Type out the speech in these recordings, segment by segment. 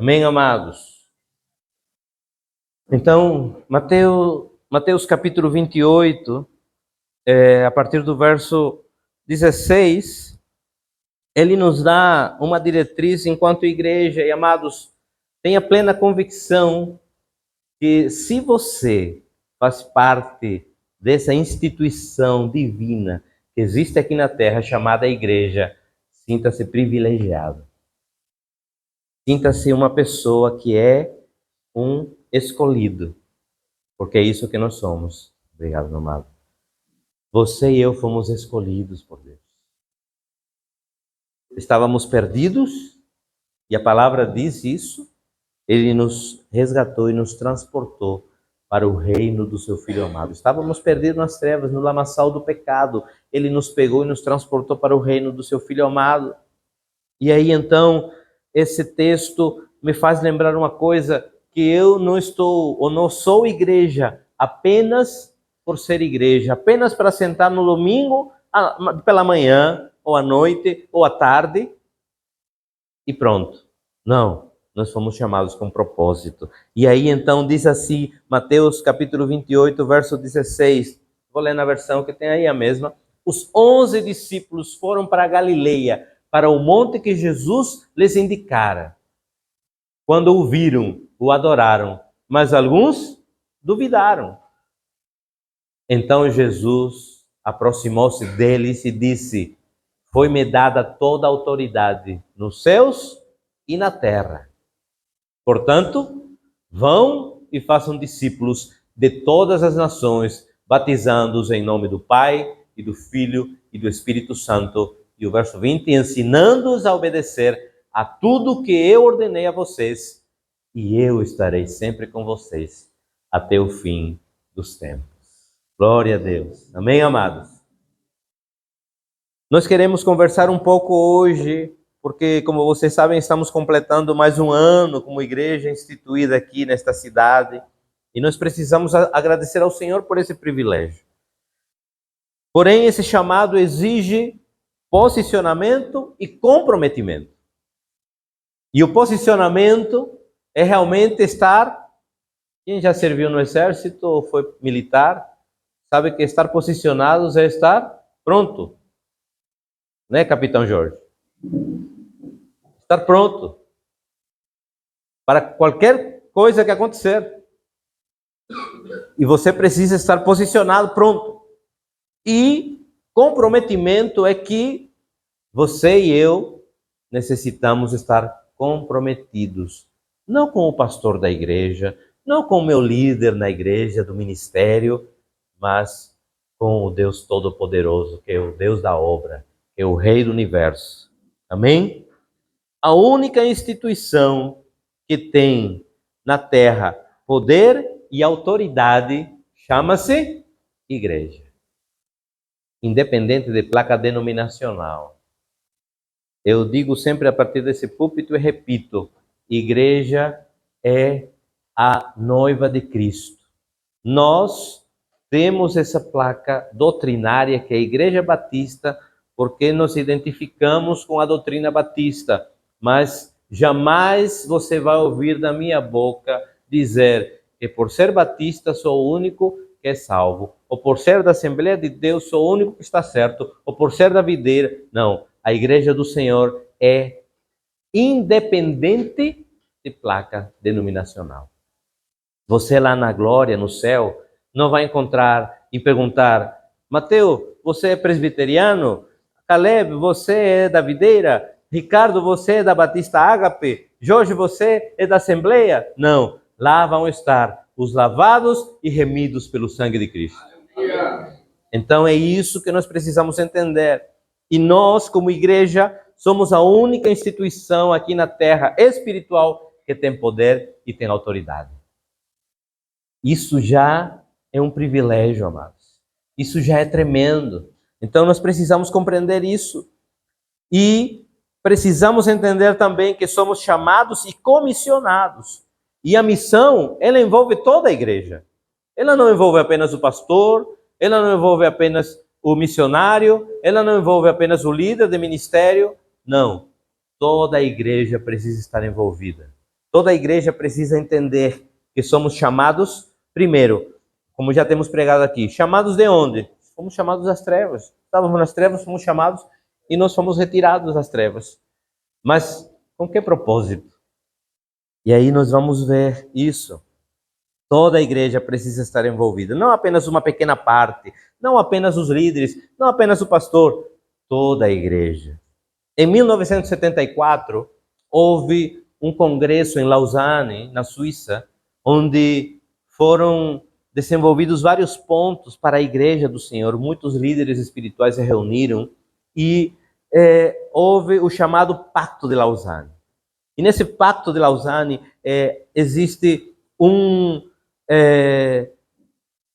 Amém, amados? Então, Mateus capítulo 28, a partir do verso 16, ele nos dá uma diretriz enquanto igreja. E, amados, tenha plena convicção que se você faz parte dessa instituição divina que existe aqui na terra, chamada igreja, sinta-se privilegiado. Sinta-se uma pessoa que é um escolhido, porque é isso que nós somos. Obrigado, meu amado. Você e eu fomos escolhidos por Deus. Estávamos perdidos, e a palavra diz isso. Ele nos resgatou e nos transportou para o reino do seu Filho amado. Estávamos perdidos nas trevas, no lamaçal do pecado. Ele nos pegou e nos transportou para o reino do seu Filho amado. E aí, então, esse texto me faz lembrar uma coisa, que eu não estou, ou não sou igreja apenas por ser igreja, apenas para sentar no domingo, pela manhã, ou à noite, ou à tarde, e pronto. Não, nós fomos chamados com propósito. E aí, então, diz assim, Mateus capítulo 28, verso 16, vou ler na versão que tem aí a mesma. Os 11 discípulos foram para a Galileia, para o monte que Jesus lhes indicara. Quando o viram, o adoraram, mas alguns duvidaram. Então Jesus aproximou-se deles e disse: foi-me dada toda a autoridade nos céus e na terra. Portanto, vão e façam discípulos de todas as nações, batizando-os em nome do Pai e do Filho e do Espírito Santo. E o verso 20, ensinando-os a obedecer a tudo que eu ordenei a vocês, e eu estarei sempre com vocês até o fim dos tempos. Glória a Deus. Amém, amados? Nós queremos conversar um pouco hoje, porque, como vocês sabem, estamos completando mais um ano como igreja instituída aqui nesta cidade, e nós precisamos agradecer ao Senhor por esse privilégio. Porém, esse chamado exige posicionamento e comprometimento. E o posicionamento é realmente estar... Quem já serviu no exército ou foi militar, sabe que estar posicionados é estar pronto. Né, Capitão Jorge? Estar pronto para qualquer coisa que acontecer. E você precisa estar posicionado, pronto. E comprometimento é que você e eu necessitamos estar comprometidos. Não com o pastor da igreja, não com o meu líder na igreja, do ministério, mas com o Deus Todo-Poderoso, que é o Deus da obra, que é o Rei do Universo. Amém? A única instituição que tem na terra poder e autoridade chama-se igreja. Independente de placa denominacional. Eu digo sempre a partir desse púlpito e repito, igreja é a noiva de Cristo. Nós temos essa placa doutrinária que é a Igreja Batista, porque nos identificamos com a doutrina batista, mas jamais você vai ouvir da minha boca dizer que por ser batista sou o único que é salvo, ou por ser da Assembleia de Deus sou o único que está certo, ou por ser da videira. Não, a Igreja do Senhor é independente de placa denominacional. Você lá na glória, no céu, não vai encontrar e perguntar: Mateus, você é presbiteriano? Caleb, você é da videira? Ricardo, você é da Batista Ágape? Jorge, você é da Assembleia? Não, lá vão estar os lavados e remidos pelo sangue de Cristo. Então é isso que nós precisamos entender. E nós, como igreja, somos a única instituição aqui na terra espiritual que tem poder e tem autoridade. Isso já é um privilégio, amados. Isso já é tremendo. Então nós precisamos compreender isso. E precisamos entender também que somos chamados e comissionados. E a missão, ela envolve toda a igreja. Ela não envolve apenas o pastor, ela não envolve apenas o missionário, ela não envolve apenas o líder de ministério. Não. Toda a igreja precisa estar envolvida. Toda a igreja precisa entender que somos chamados, primeiro, como já temos pregado aqui, chamados de onde? Fomos chamados das trevas. Estávamos nas trevas, fomos chamados e nós fomos retirados das trevas. Mas com que propósito? E aí nós vamos ver isso. Toda a igreja precisa estar envolvida, não apenas uma pequena parte, não apenas os líderes, não apenas o pastor, toda a igreja. Em 1974, houve um congresso em Lausanne, na Suíça, onde foram desenvolvidos vários pontos para a igreja do Senhor. Muitos líderes espirituais se reuniram e houve o chamado Pacto de Lausanne. E nesse Pacto de Lausanne existe um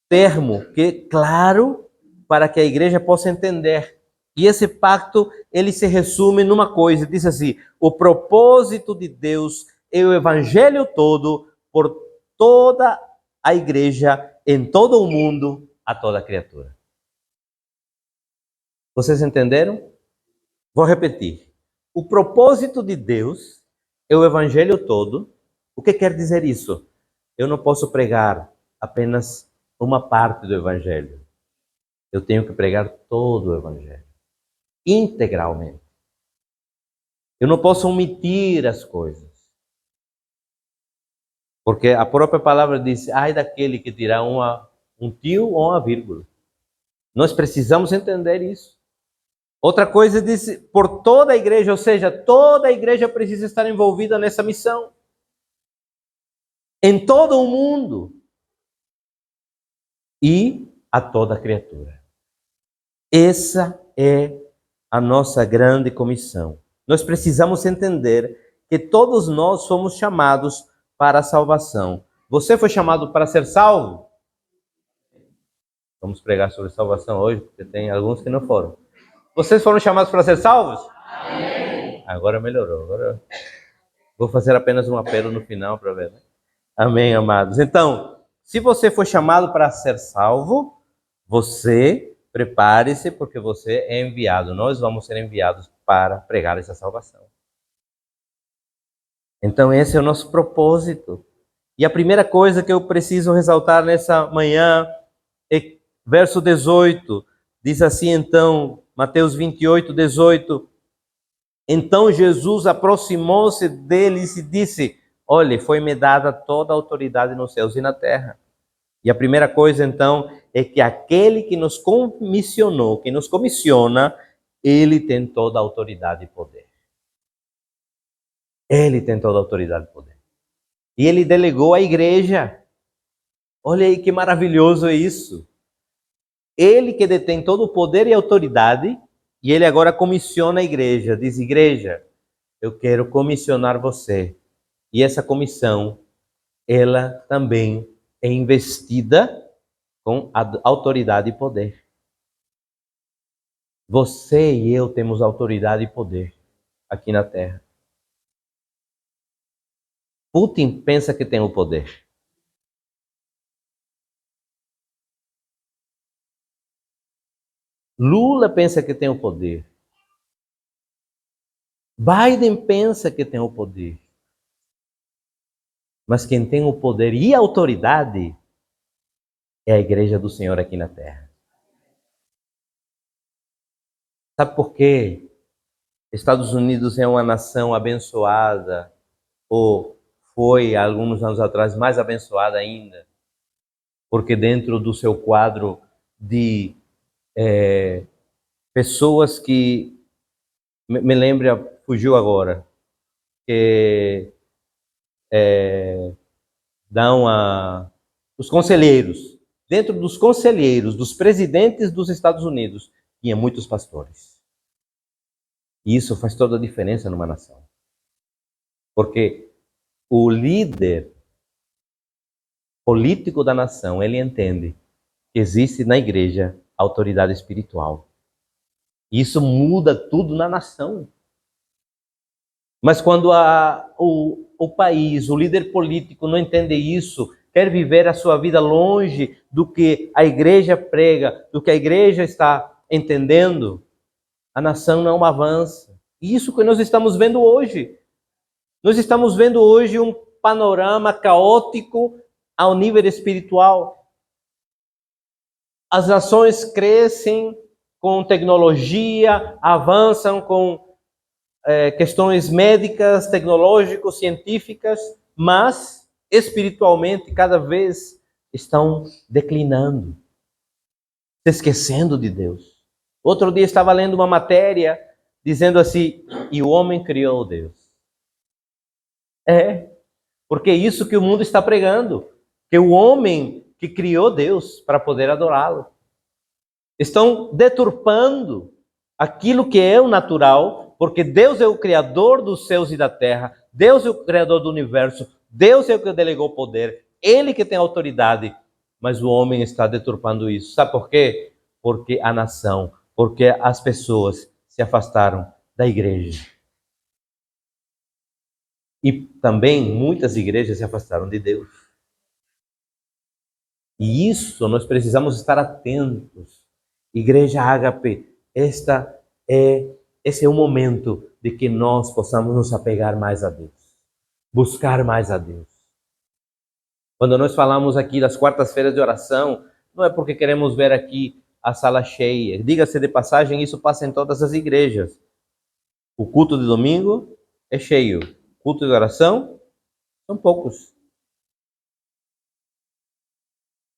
termo que é claro para que a igreja possa entender. E esse pacto, ele se resume numa coisa, diz assim: o propósito de Deus é o evangelho todo por toda a igreja, em todo o mundo, a toda criatura. Vocês entenderam? Vou repetir. O propósito de Deus é o evangelho todo. O que quer dizer isso? Eu não posso pregar apenas uma parte do evangelho. Eu tenho que pregar todo o evangelho, integralmente. Eu não posso omitir as coisas. Porque a própria palavra diz: ai daquele que tirar um tio ou uma vírgula. Nós precisamos entender isso. Outra coisa diz por toda a igreja, ou seja, toda a igreja precisa estar envolvida nessa missão. Em todo o mundo. E a toda criatura. Essa é a nossa grande comissão. Nós precisamos entender que todos nós somos chamados para a salvação. Você foi chamado para ser salvo? Vamos pregar sobre salvação hoje, porque tem alguns que não foram. Vocês foram chamados para ser salvos? Amém. Agora melhorou. Agora vou fazer apenas um apelo no final para ver, né? Amém, amados. Então, se você foi chamado para ser salvo, você prepare-se, porque você é enviado. Nós vamos ser enviados para pregar essa salvação. Então, esse é o nosso propósito. E a primeira coisa que eu preciso ressaltar nessa manhã é verso 18. Diz assim, então, Mateus 28, 18. Então Jesus aproximou-se deles e disse: olhe, foi-me dada toda a autoridade nos céus e na terra. E a primeira coisa, então, é que aquele que nos comissionou, que nos comissiona, ele tem toda a autoridade e poder. Ele tem toda a autoridade e poder. E ele delegou à igreja. Olha aí que maravilhoso é isso. Ele que detém todo o poder e autoridade, e ele agora comissiona a igreja. Diz: igreja, eu quero comissionar você. E essa comissão, ela também é investida com autoridade e poder. Você e eu temos autoridade e poder aqui na terra. Putin pensa que tem o poder. Lula pensa que tem o poder. Biden pensa que tem o poder. Mas quem tem o poder e a autoridade é a igreja do Senhor aqui na terra. Sabe por quê? Estados Unidos é uma nação abençoada, ou foi, há alguns anos atrás, mais abençoada ainda, porque dentro do seu quadro de pessoas que, me lembra, fugiu agora, que dão os conselheiros. Dentro dos conselheiros, dos presidentes dos Estados Unidos, tinha muitos pastores. E isso faz toda a diferença numa nação. Porque o líder político da nação, ele entende que existe na igreja autoridade espiritual. E isso muda tudo na nação. Mas quando o país, o líder político não entende isso, quer viver a sua vida longe do que a igreja prega, do que a igreja está entendendo, a nação não avança. E isso que nós estamos vendo hoje. Nós estamos vendo hoje panorama caótico ao nível espiritual. As nações crescem com tecnologia, avançam com questões médicas, tecnológicas, científicas, mas espiritualmente cada vez estão declinando, se esquecendo de Deus. Outro dia estava lendo uma matéria dizendo assim, e o homem criou Deus. Porque é isso que o mundo está pregando, que o homem que criou Deus para poder adorá-lo. Estão deturpando aquilo que é o natural, porque Deus é o criador dos céus e da terra, Deus é o criador do universo, Deus é o que delegou poder, Ele que tem autoridade, mas o homem está deturpando isso. Sabe por quê? Porque a nação, porque as pessoas se afastaram da igreja. E também muitas igrejas se afastaram de Deus. E isso nós precisamos estar atentos. Igreja Ágape, esse é o momento de que nós possamos nos apegar mais a Deus, buscar mais a Deus. Quando nós falamos aqui das quartas-feiras de oração, não é porque queremos ver aqui a sala cheia. Diga-se de passagem, isso passa em todas as igrejas. O culto de domingo é cheio. O culto de oração são poucos.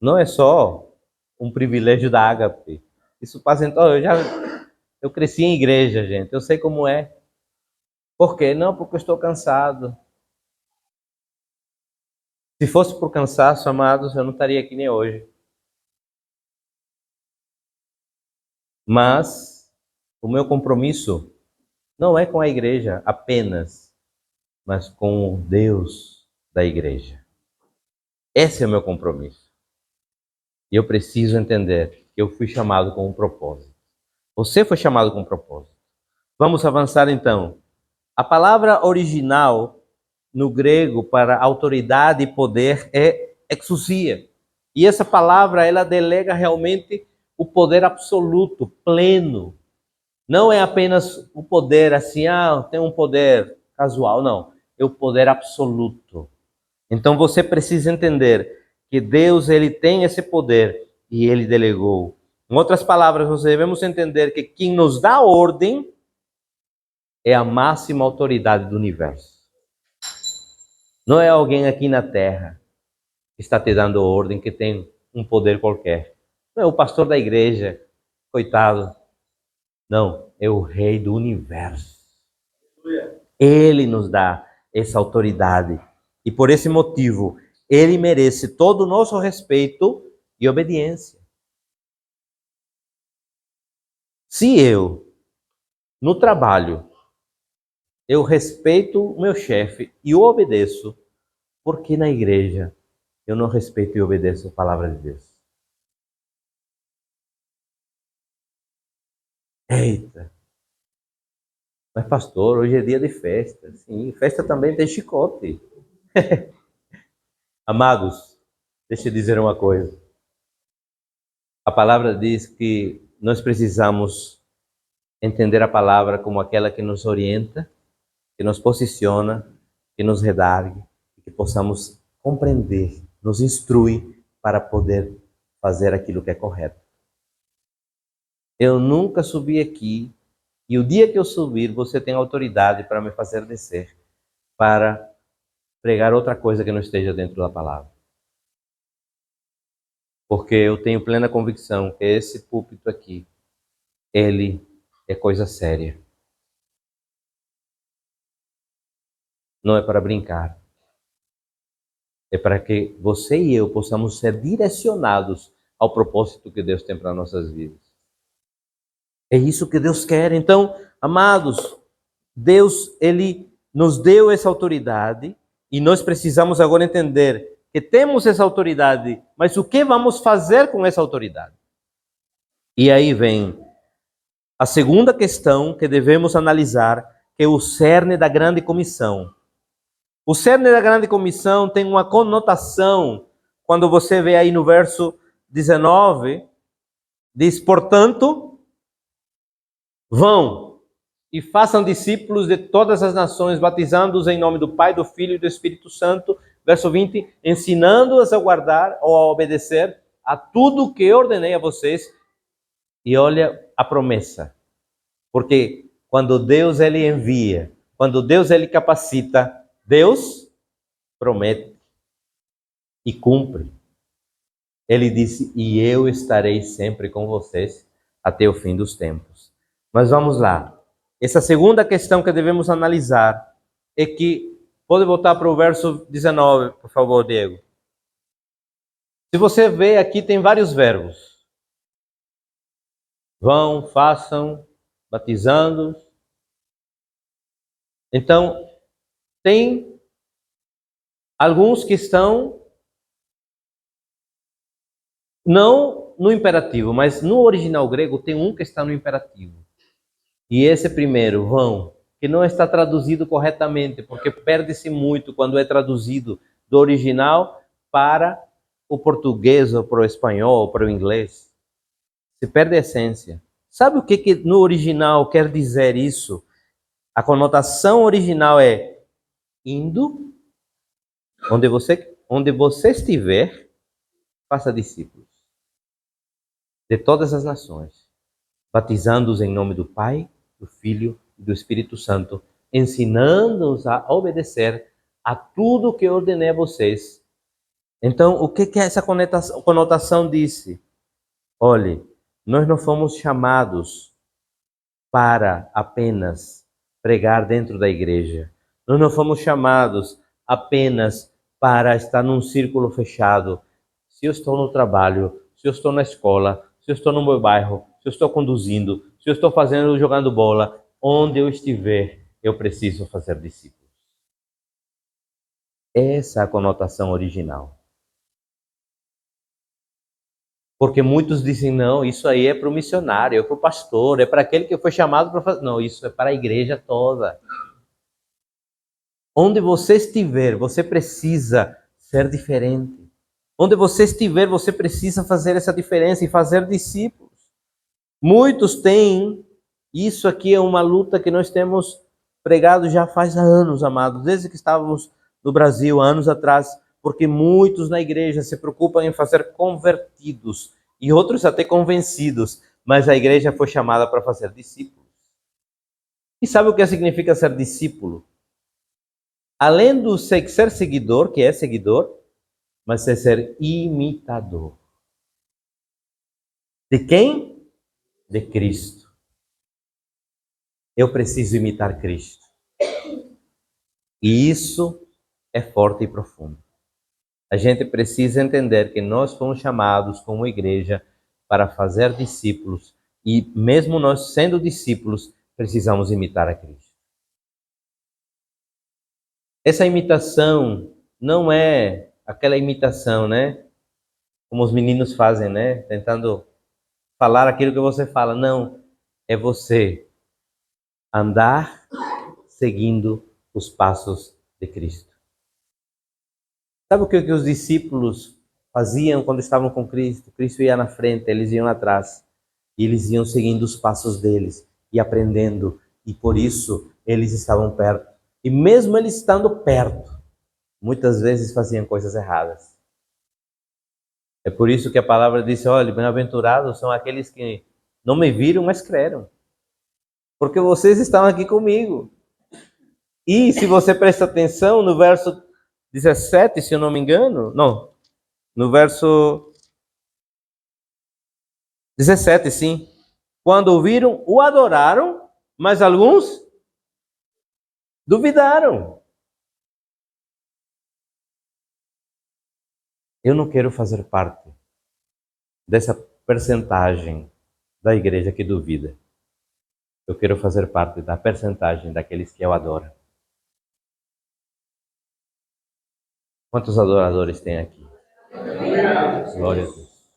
Não é só um privilégio da Ágape. Isso passa em todo. Eu cresci em igreja, gente. Eu sei como é. Por quê? Não, porque eu estou cansado. Se fosse por cansaço, amados, eu não estaria aqui nem hoje. Mas o meu compromisso não é com a igreja apenas, mas com o Deus da igreja. Esse é o meu compromisso. E eu preciso entender que eu fui chamado com um propósito. Você foi chamado com um propósito. Vamos avançar então. A palavra original no grego para autoridade e poder é exousia. E essa palavra, ela delega realmente o poder absoluto, pleno. Não é apenas o poder assim, tem um poder casual, não. É o poder absoluto. Então você precisa entender que Deus, ele tem esse poder e ele delegou. Em outras palavras, nós devemos entender que quem nos dá ordem é a máxima autoridade do universo. Não é alguém aqui na terra que está te dando ordem, que tem um poder qualquer. Não é o pastor da igreja, coitado. Não, é o rei do universo. Ele nos dá essa autoridade. E por esse motivo, ele merece todo o nosso respeito e obediência. Se eu, no trabalho, eu respeito o meu chefe e o obedeço, por que na igreja eu não respeito e obedeço a palavra de Deus? Eita! Mas pastor, hoje é dia de festa. Sim, festa também tem chicote. Amados, deixa eu dizer uma coisa. A palavra diz que nós precisamos entender a palavra como aquela que nos orienta, que nos posiciona, que nos redargue, que possamos compreender, nos instrui para poder fazer aquilo que é correto. Eu nunca subi aqui, e o dia que eu subir, você tem autoridade para me fazer descer, para pregar outra coisa que não esteja dentro da palavra. Porque eu tenho plena convicção que esse púlpito aqui, ele é coisa séria. Não é para brincar. É para que você e eu possamos ser direcionados ao propósito que Deus tem para nossas vidas. É isso que Deus quer. Então, amados, Deus, ele nos deu essa autoridade e nós precisamos agora entender que temos essa autoridade, mas o que vamos fazer com essa autoridade? E aí vem a segunda questão que devemos analisar, que é o cerne da grande comissão. O cerne da grande comissão tem uma conotação, quando você vê aí no verso 19, diz, portanto, vão. e façam discípulos de todas as nações, batizando-os em nome do Pai, do Filho e do Espírito Santo. Verso 20, ensinando-os a guardar ou a obedecer a tudo que ordenei a vocês. E olha a promessa. Porque quando Deus ele envia, quando Deus ele capacita, Deus promete e cumpre. Ele disse, e eu estarei sempre com vocês até o fim dos tempos. Mas vamos lá. Essa segunda questão que devemos analisar é que, pode voltar para o verso 19, por favor, Diego. Se você vê aqui, tem vários verbos. Vão, façam, batizando. Então, tem alguns que estão não no imperativo, mas no original grego tem um que está no imperativo. E esse primeiro, vão, que não está traduzido corretamente, porque perde-se muito quando é traduzido do original para o português, ou para o espanhol, ou para o inglês. Se perde a essência. Sabe o que no original quer dizer isso? A conotação original é indo, onde você estiver, faça discípulos de todas as nações, batizando-os em nome do Pai, do Filho e do Espírito Santo, ensinando-os a obedecer a tudo que ordenei a vocês. Então, o que essa conotação disse? Olhe, nós não fomos chamados para apenas pregar dentro da igreja. Nós não fomos chamados apenas para estar num círculo fechado. Se eu estou no trabalho, se eu estou na escola, se eu estou no meu bairro, se eu estou conduzindo, se eu estou jogando bola, onde eu estiver, eu preciso fazer discípulos. Essa é a conotação original. Porque muitos dizem, não, isso aí é para o missionário, é para o pastor, é para aquele que foi chamado para fazer. Não, isso é para a igreja toda. Onde você estiver, você precisa ser diferente. Onde você estiver, você precisa fazer essa diferença e fazer discípulos. Muitos têm, isso aqui é uma luta que nós temos pregado já faz anos, amados, desde que estávamos no Brasil, anos atrás, porque muitos na igreja se preocupam em fazer convertidos e outros até convencidos, mas a igreja foi chamada para fazer discípulos. E sabe o que significa ser discípulo? Além do ser seguidor, que é seguidor, mas é ser imitador. De quem? De Cristo. Eu preciso imitar Cristo. E isso é forte e profundo. A gente precisa entender que nós fomos chamados como igreja para fazer discípulos e mesmo nós sendo discípulos, precisamos imitar a Cristo. Essa imitação não é aquela imitação, né? Como os meninos fazem, né? Tentando falar aquilo que você fala. Não, é você andar seguindo os passos de Cristo. Sabe o que os discípulos faziam quando estavam com Cristo? Cristo ia na frente, eles iam atrás. E eles iam seguindo os passos deles e aprendendo. E por isso eles estavam perto. E mesmo eles estando perto, muitas vezes faziam coisas erradas. É por isso que a palavra diz, olha, bem-aventurados são aqueles que não me viram, mas creram. Porque vocês estão aqui comigo. E se você presta atenção no verso 17, se eu não me engano, não, no verso 17, sim. Quando ouviram, o adoraram, mas alguns duvidaram. Eu não quero fazer parte dessa percentagem da igreja que duvida. Eu quero fazer parte da percentagem daqueles que eu adoro. Quantos adoradores tem aqui? Glória a Deus.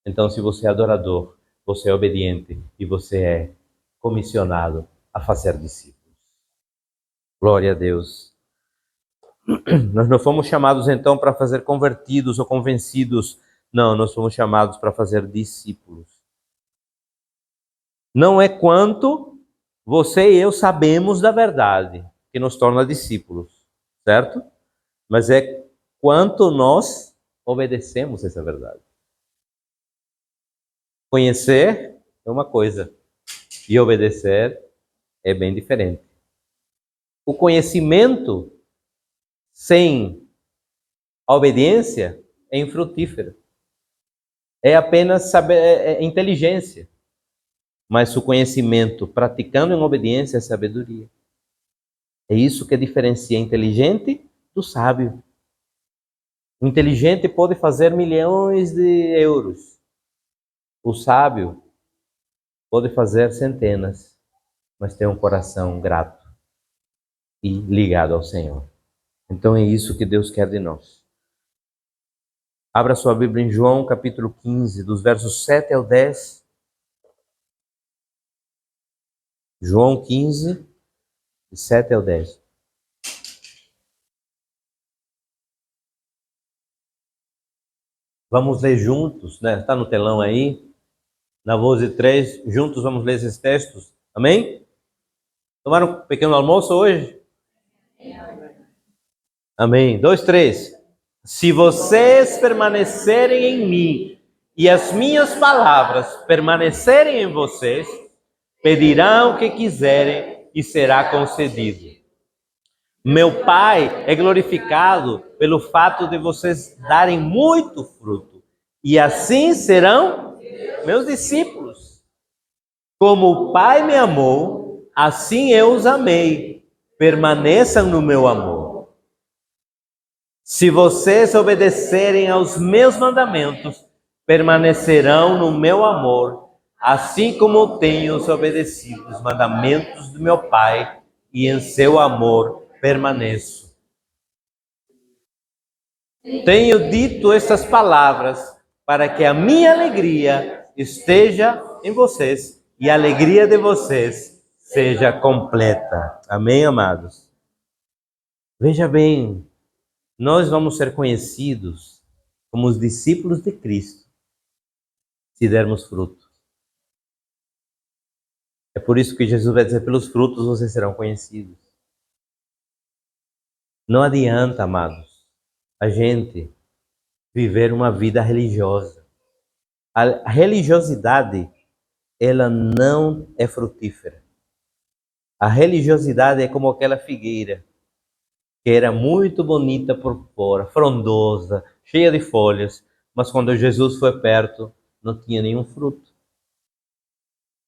Então, se você é adorador, você é obediente e você é comissionado a fazer discípulos. Glória a Deus. Nós não fomos chamados então para fazer convertidos ou convencidos. Não, nós fomos chamados para fazer discípulos. Não é quanto você e eu sabemos da verdade que nos torna discípulos, certo? Mas é quanto nós obedecemos essa verdade. Conhecer é uma coisa e obedecer é bem diferente. O conhecimento sem a obediência é infrutífero. É apenas saber, é inteligência. Mas o conhecimento praticando em obediência é sabedoria. É isso que diferencia inteligente do sábio. O inteligente pode fazer milhões de euros. O sábio pode fazer centenas, mas tem um coração grato e ligado ao Senhor. Então é isso que Deus quer de nós. Abra sua Bíblia em João capítulo 15, dos versos 7 ao 10. João 15, de 7 ao 10. Vamos ler juntos, né? Está no telão aí. Na voz de 3, juntos vamos ler esses textos. Amém? Tomaram um pequeno almoço hoje? Amém. 2, 3. Se vocês permanecerem em mim e as minhas palavras permanecerem em vocês, pedirão o que quiserem e será concedido. Meu Pai é glorificado pelo fato de vocês darem muito fruto, e assim serão meus discípulos. Como o Pai me amou, assim eu os amei. Permaneçam no meu amor. Se vocês obedecerem aos meus mandamentos, permanecerão no meu amor, assim como eu tenho obedecido os mandamentos do meu Pai, e em seu amor permaneço. Tenho dito estas palavras para que a minha alegria esteja em vocês e a alegria de vocês seja completa. Amém, amados? Veja bem, nós vamos ser conhecidos como os discípulos de Cristo se dermos fruto. É por isso que Jesus vai dizer: pelos frutos vocês serão conhecidos. Não adianta, amados, a gente viver uma vida religiosa. A religiosidade, ela não é frutífera. A religiosidade é como aquela figueira que era muito bonita por fora, frondosa, cheia de folhas, mas quando Jesus foi perto, não tinha nenhum fruto.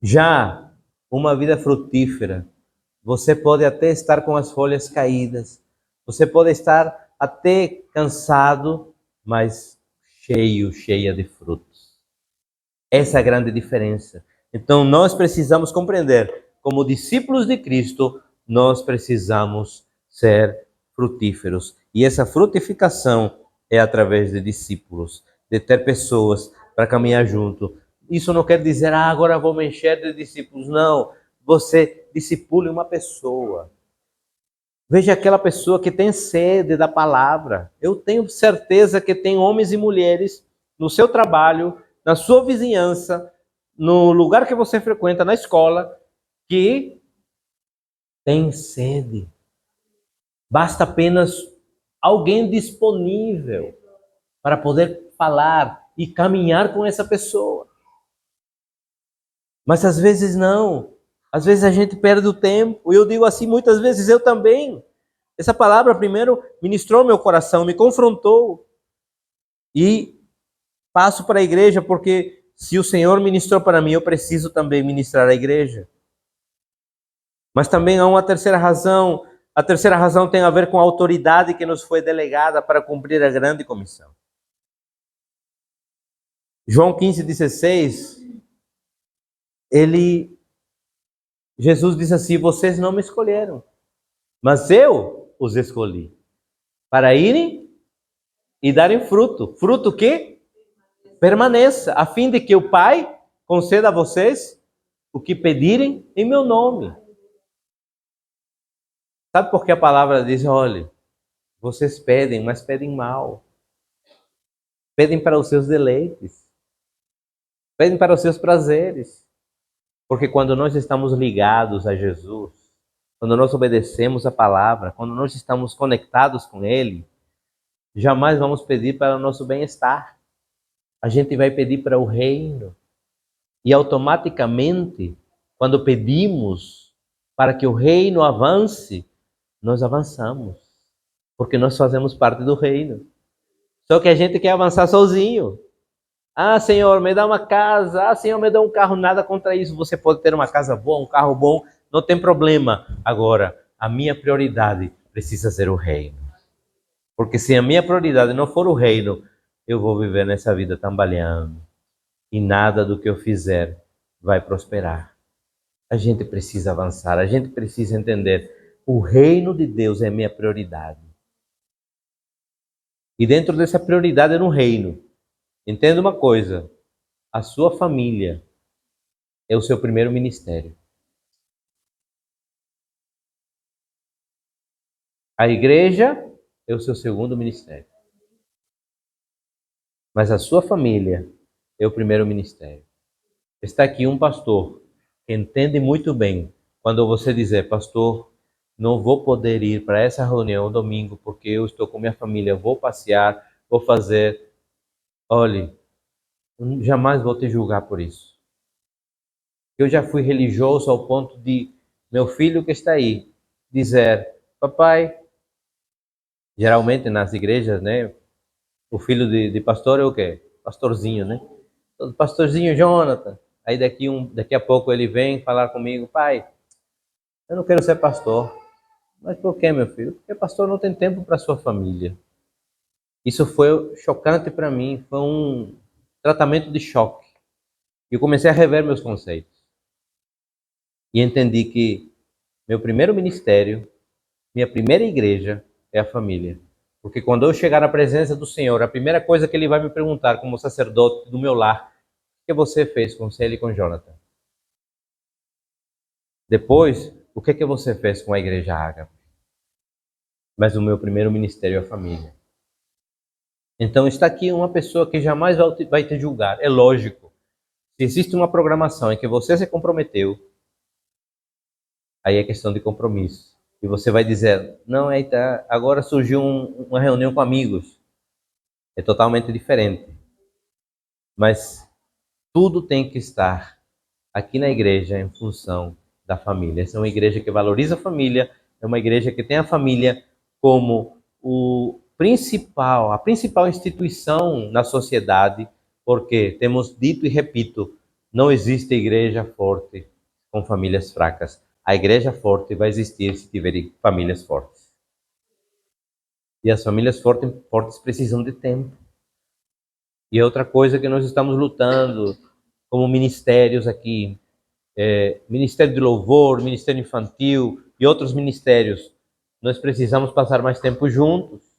Já uma vida frutífera, você pode até estar com as folhas caídas, você pode estar até cansado, mas cheia de frutos. Essa é a grande diferença. Então nós precisamos compreender, como discípulos de Cristo, nós precisamos ser frutíferos. E essa frutificação é através de discípulos, de ter pessoas para caminhar junto. Isso não quer dizer, agora vou me encher de discípulos. Não, você discipule uma pessoa. Veja aquela pessoa que tem sede da palavra. Eu tenho certeza que tem homens e mulheres no seu trabalho, na sua vizinhança, no lugar que você frequenta, na escola, que tem sede. Basta apenas alguém disponível para poder falar e caminhar com essa pessoa. Mas às vezes não. Às vezes a gente perde o tempo. E eu digo assim, muitas vezes eu também. Essa palavra primeiro ministrou meu coração, me confrontou. E passo para a igreja porque se o Senhor ministrou para mim, eu preciso também ministrar à igreja. Mas também há uma terceira razão. A terceira razão tem a ver com a autoridade que nos foi delegada para cumprir a grande comissão. João 15:16, Jesus diz assim: vocês não me escolheram, mas eu os escolhi para irem e darem fruto. Fruto que permaneça, a fim de que o Pai conceda a vocês o que pedirem em meu nome. Sabe por que a palavra diz, olha, vocês pedem, mas pedem mal. Pedem para os seus deleites. Pedem para os seus prazeres. Porque quando nós estamos ligados a Jesus, quando nós obedecemos a palavra, quando nós estamos conectados com Ele, jamais vamos pedir para o nosso bem-estar. A gente vai pedir para o reino. E automaticamente, quando pedimos para que o reino avance, nós avançamos. Porque nós fazemos parte do reino. Só que a gente quer avançar sozinho. Ah, Senhor, me dá uma casa. Ah, Senhor, me dá um carro. Nada contra isso. Você pode ter uma casa boa, um carro bom. Não tem problema. Agora, a minha prioridade precisa ser o reino. Porque se a minha prioridade não for o reino, eu vou viver nessa vida tambaleando. E nada do que eu fizer vai prosperar. A gente precisa avançar. A gente precisa entender. O reino de Deus é minha prioridade. E dentro dessa prioridade é no reino. Entenda uma coisa, a sua família é o seu primeiro ministério. A igreja é o seu segundo ministério. Mas a sua família é o primeiro ministério. Está aqui um pastor que entende muito bem quando você dizer, pastor, não vou poder ir para essa reunião domingo porque eu estou com minha família, vou passear, vou fazer. Olhe, jamais vou te julgar por isso. Eu já fui religioso ao ponto de meu filho que está aí dizer, papai, geralmente nas igrejas, né, o filho de pastor é o quê? Pastorzinho, né? Pastorzinho Jonathan. Aí daqui a pouco ele vem falar comigo, pai, eu não quero ser pastor. Mas por que, meu filho? Porque pastor não tem tempo para sua família. Isso foi chocante para mim, foi um tratamento de choque. Eu comecei a rever meus conceitos. E entendi que meu primeiro ministério, minha primeira igreja é a família. Porque quando eu chegar na presença do Senhor, a primeira coisa que Ele vai me perguntar como sacerdote do meu lar, o que você fez com Célia e com Jonathan? Depois, o que você fez com a igreja Ágape? Mas o meu primeiro ministério é a família. Então está aqui uma pessoa que jamais vai te julgar. É lógico. Se existe uma programação em que você se comprometeu, aí é questão de compromisso. E você vai dizer, não, eita, agora surgiu uma reunião com amigos. É totalmente diferente. Mas tudo tem que estar aqui na igreja em função da família. Essa é uma igreja que valoriza a família, é uma igreja que tem a família como a principal instituição na sociedade, porque temos dito e repito, não existe igreja forte com famílias fracas. A igreja forte vai existir se tiver famílias fortes. E as famílias fortes precisam de tempo. E é outra coisa que nós estamos lutando como ministérios aqui, Ministério de Louvor, Ministério Infantil e outros ministérios. Nós precisamos passar mais tempo juntos.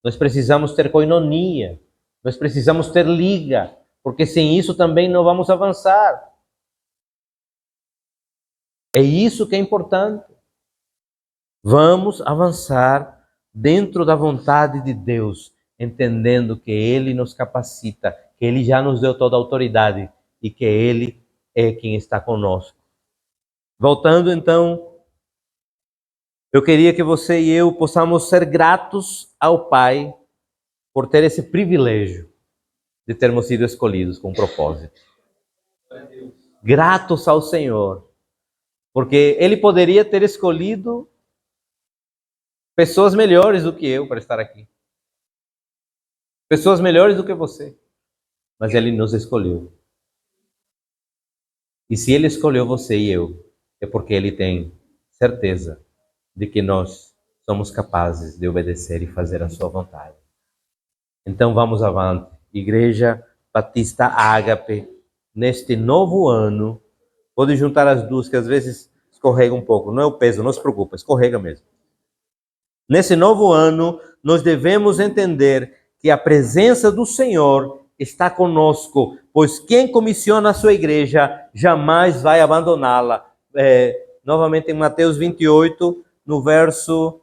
Nós precisamos ter coinonia. Nós precisamos ter liga, porque sem isso também não vamos avançar. É isso que é importante. Vamos avançar dentro da vontade de Deus, entendendo que Ele nos capacita, que Ele já nos deu toda a autoridade e que Ele é quem está conosco. Voltando então, eu queria que você e eu possamos ser gratos ao Pai por ter esse privilégio de termos sido escolhidos com um propósito. Gratos ao Senhor, porque Ele poderia ter escolhido pessoas melhores do que eu para estar aqui. Pessoas melhores do que você. Mas Ele nos escolheu. E se Ele escolheu você e eu, é porque Ele tem certeza de que nós somos capazes de obedecer e fazer a sua vontade. Então vamos avante. Igreja Batista Ágape, neste novo ano, pode juntar as duas, que às vezes escorrega um pouco. Não é o peso, não se preocupa, escorrega mesmo. Nesse novo ano, nós devemos entender que a presença do Senhor está conosco, pois quem comissiona a sua igreja jamais vai abandoná-la. Novamente em Mateus 28, no verso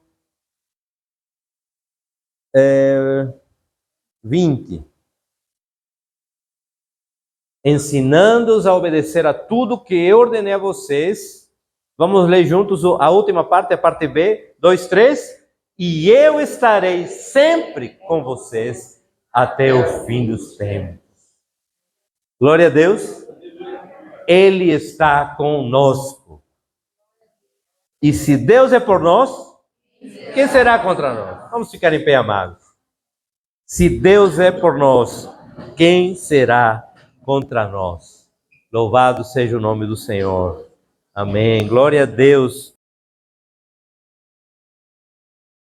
20. ensinando-os a obedecer a tudo que eu ordenei a vocês. Vamos ler juntos a última parte, a parte B, 2, 3. E eu estarei sempre com vocês até o fim dos tempos. Glória a Deus. Ele está conosco. E se Deus é por nós, quem será contra nós? Vamos ficar em pé, amados. Se Deus é por nós, quem será contra nós? Louvado seja o nome do Senhor. Amém. Glória a Deus.